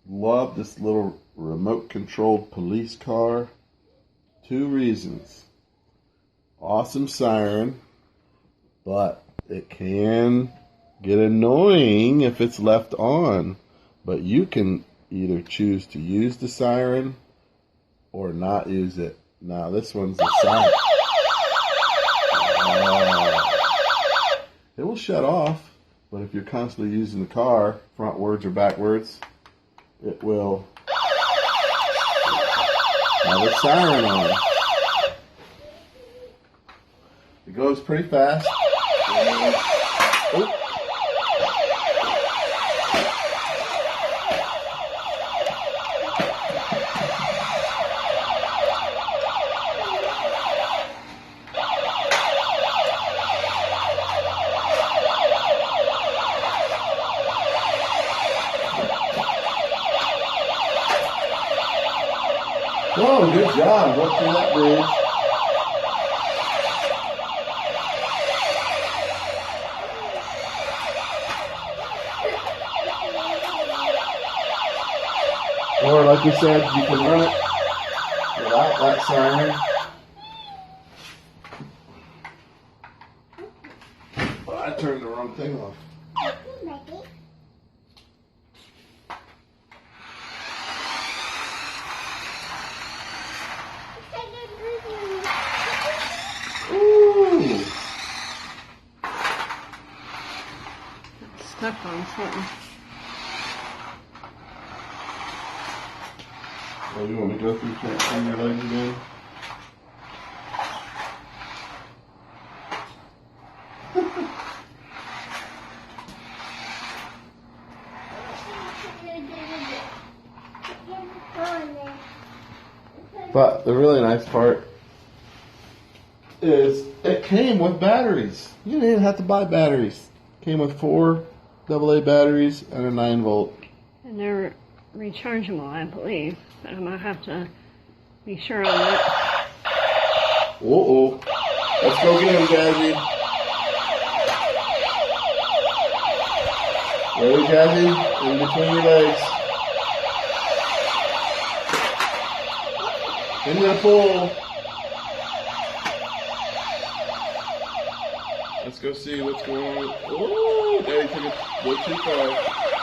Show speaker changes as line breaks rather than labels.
love this little remote controlled police car. 2 reasons. Awesome siren, but it can get annoying if it's left on. But you can either choose to use the siren or not use it. Now this one's the siren. It will shut off, but if you're constantly using the car, frontwards or backwards, it will have a siren on. It goes pretty fast. Oh. Whoa, good job. Go through that bridge. Or like we said, you can run it without that siren. Well, I turned the wrong thing off. Ooh.
Stuck on something.
Oh, you want me to go through on your legs again? But the really nice part is it came with batteries. You didn't even have to buy batteries. It came with 4 AA batteries and a 9-volt.
And they're rechargeable, I believe. But I might have to be sure on that.
Uh-oh. Let's go get him, Jazzy. Ready, Jazzy? In between your legs. Into the pool. Let's go see what's going on. Oh, Daddy took it a little too far.